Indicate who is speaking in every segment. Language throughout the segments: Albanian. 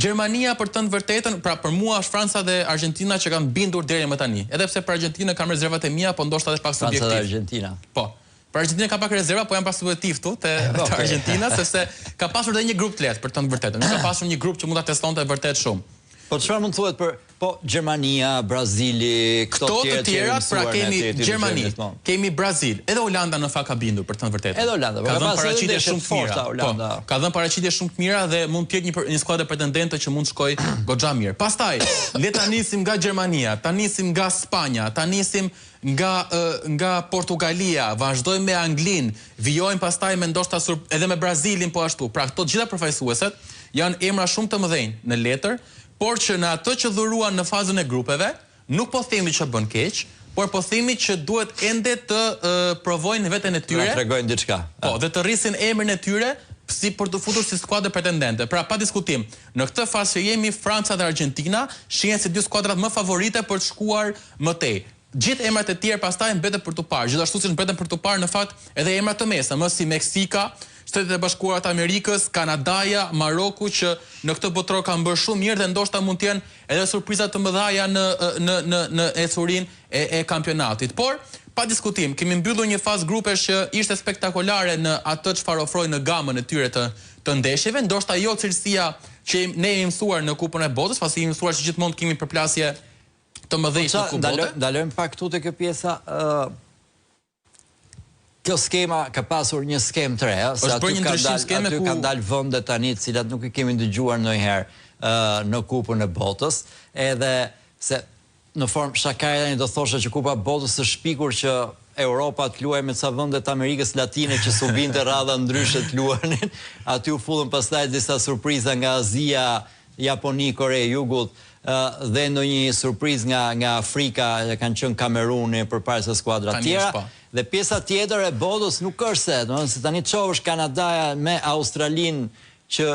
Speaker 1: Gjermania për të vërtetën, pra për mua është Franca dhe Argentina që kanë bindur deri më tani. Edhe pse për Argentinë kam rezervat e mia, po ndoshta edhe pak subjektiv.
Speaker 2: Franca dhe Argentina.
Speaker 1: Po. Për Argentinë ka pak rezerva, po jam pak subjektiv këtu te Argentina, sepse ka pasur edhe një grup të lehtë për të vërtetën. Nuk ka pasur një grup që mund ta testonte vërtet shumë.
Speaker 2: Po çfarë mund thuhet për Gjermania, Brazili, këto
Speaker 1: të tjerat, pra kemi Gjermani, kemi Brazil, edhe Holanda në fakt ka bindur për të vërtetën.
Speaker 2: Edhe Holanda,
Speaker 1: ka dhënë paraqitje shumë të mira. Ka dhënë paraqitje shumë të mira dhe mund të jetë një skuadër pretendente që mund të shkojë goxha mirë. Pastaj, le ta nisim nga Gjermania, ta nisim nga Spanja, ta nisim nga Portugalia, vazhdojmë me Anglinë, vijojmë pastaj me ndoshta edhe me Brazilin po ashtu. Pra këto gjitha përfaqësueset janë emra shumë të mëdhenj në letër, por që në ato që dhuruan në fazën e grupeve, nuk po themi që bën keq, por po themi që duhet ende të provojnë veten e tyre.
Speaker 2: Na tregojnë diçka.
Speaker 1: Po, dhe të rrisin emrin e tyre si për të futur si skuadër pretendente. Pra pa diskutim, në këtë fazë që jemi Franca dhe Argentina, shihen si dy skuadrat më favorite për të shkuar më tej. Gjithë emrat e tjerë pastaj mbeten për tu parë. Gjithashtu si mbeten për tu parë në fakt edhe emra të mesëm, si Meksika, Shtetet e Bashkuara të Amerikës, Kanadaja, Maroku, që në këtë botror kanë bërë shumë mirë dhe ndoshta mund të jenë edhe surpriza të mëdha në ecurinë e kampionatit. Por, pa diskutim, kemi mbyllur një fazë grupesh që ishte spektakolare në atë çfarë ofroi në gamën e tyre të ndeshjeve, ndoshta jo cilësia që ne jemi mësuar në Kupën e Botës, pasi jemi mësuar që gjithmonë kemi përplasje të mëdhenj në Kupën e Botës.
Speaker 2: Ndalojmë pak këtu te kjo pjesa. Kjo skema ka pasur një skem të re, se aty kanë dalë vende tani të cilat nuk i kemi dëgjuar ndonjëherë në Kupën e Botës, edhe se në formë shakare tani do thosha që Kupa e Botës është shpikur që Europa të luajë me ca vende të Amerikës Latine që su binte radha ndryshe të luanin, aty u fullën pastaj disa surpriza nga Azia, Japoni, Kore, Jugut, dhe ndonjë surprizë nga Afrika, kanë qenë Kameruni përpara se skuadra të tjera. Dhe pjesa tjetër e botës nuk është se tani çovësh Kanadaja me Australinë që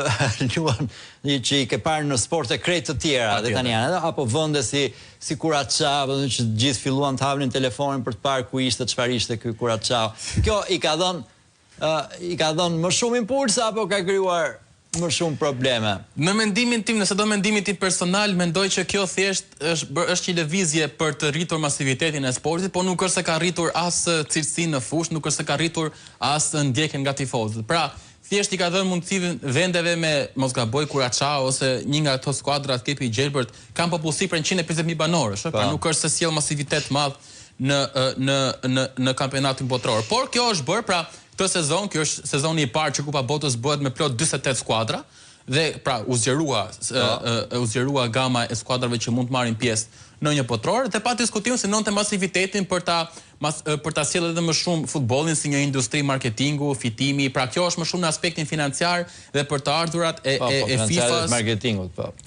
Speaker 2: luan që i ke parë në sporte krejt të tjera dhe tani janë, apo vende si Kuraqao, që gjithë filluan të hapnin telefonin për të parë ku ishte, çfarë ishte ky Kuraqao. Kjo i ka dhënë më shumë impuls apo ka krijuar më shumë probleme?
Speaker 1: Në mendimin tim, nëse do mendimin tim personal, mendoj që kjo thjesht është një lëvizje për të rritur masivitetin e sportit, por nuk është se ka rritur as cilësinë në fushë, nuk është se ka rritur as ndjekjen nga tifozët. Pra, thjesht i ka dhënë mundësi vendeve me mos gaboj Kuraqao ose një nga ato skuadrat Kepi i Gjelbërt kanë popullsi për 150.000 banorësh, pra nuk është se sjell masivitet madh në kampionatin botror. Por kjo është bërë, pra këtë sezon, kjo është sezoni i parë që Kupa Botës bëhet me plot 48 skuadra dhe pra u zgjerua gama e skuadrave që mund të marrin pjesë në një botror dhe pa diskutim synonte masivitetin për ta sjellë edhe më shumë futbollin si një industri marketingu, fitimi, pra kjo është më shumë në aspektin financiar dhe për të ardhurat e FIFA-s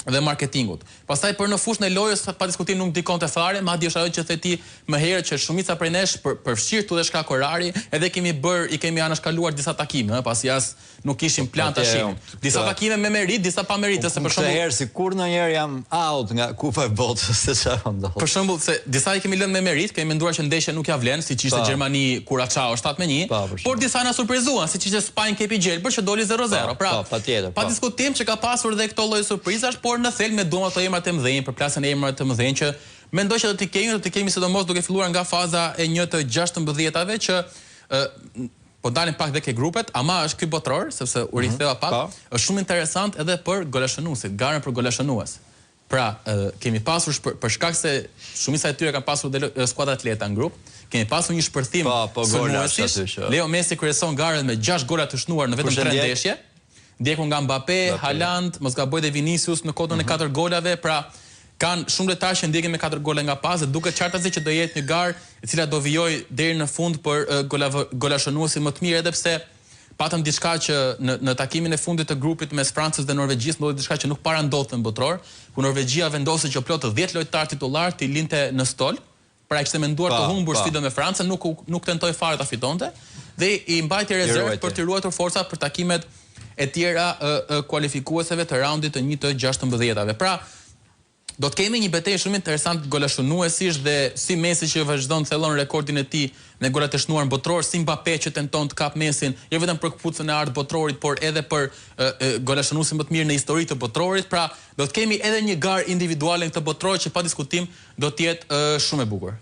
Speaker 1: dhe marketingut. Pastaj për në fushën e lojës pa diskutim nuk dikonte fare, madje është ajo që the ti më herët që shumica prej nesh përfshirë tu dhe shkak orari, edhe i kemi anashkaluar disa takime, pasi as nuk kishim plan ta shihim. Disa takime me merit, disa pa merit, se për shembull
Speaker 2: herë sikur ndonjëherë jam out nga Kupa e Botës, se çfarë ndodh.
Speaker 1: Për shembull se disa i kemi lënë me merit, kemi menduar që ndeshja nuk ja vlen, siç ishte Gjermani Kuraqao 7-1, por disa na surprizuan, siç ishte Spanjë Kepi i Gjelbërt që doli 0-0. Pra, pa diskutim që ka pasur edhe këto lloj surprizash, por në thelb me duam ato emrat e mëdhenj, për plasën e emrave të mëdhenj që mendoj që do të kemi sidomos duke filluar nga faza e 1-16-ave që po dalin pak dhe ke grupet, ama është ky botror, sepse u riktheva pak, është shumë interesant edhe për golashënuesit, garën për golashënues. Pra, kemi pasur për shkak se shumica e tyre kanë pasur skuadra të lehta në grup, kemi pasur një shpërthim sulmuesish. Leo Messi kryeson garën me 6 gola të shnuar në vetëm 3 ndeshje. Ndjekur nga Mbappé, Haaland, mos gaboj dhe Vinicius në kotën e 4 golave, pra kanë shumë lojtarë që ndjekin me 4 gola nga pas dhe duket qartazi që do jetë një garë e cila do vijojë deri në fund për golashënuesin më të mirë, edhe pse patëm diçka që në takimin e fundit të grupit mes Francës dhe Norvegjisë ndodhi diçka që nuk para ndodhte në botror, ku Norvegjia vendosi që plot 10 lojtarë titullar të linte në stol, pra kishte menduar të humbur sfidën me Francën, nuk tentoi fare ta fitonte dhe i mbajti rezervë për të ruajtur forca për takimet e tjera kualifikueseve të raundit të 1-16-ave. Pra, Do të kemi një betejë shumë interesant golashunuesish dhe si Messi që vazhdon të thellon rekordin e tij në golat e shënuar botror, si Mbappé që tenton të kap Messin, jo vetëm për këpucën e art botrorit, por edhe për golashunuesin më të mirë në histori të botrorit. Pra, do të kemi edhe një garë individuale në këtë botror që pa diskutim do të jetë shumë e bukur.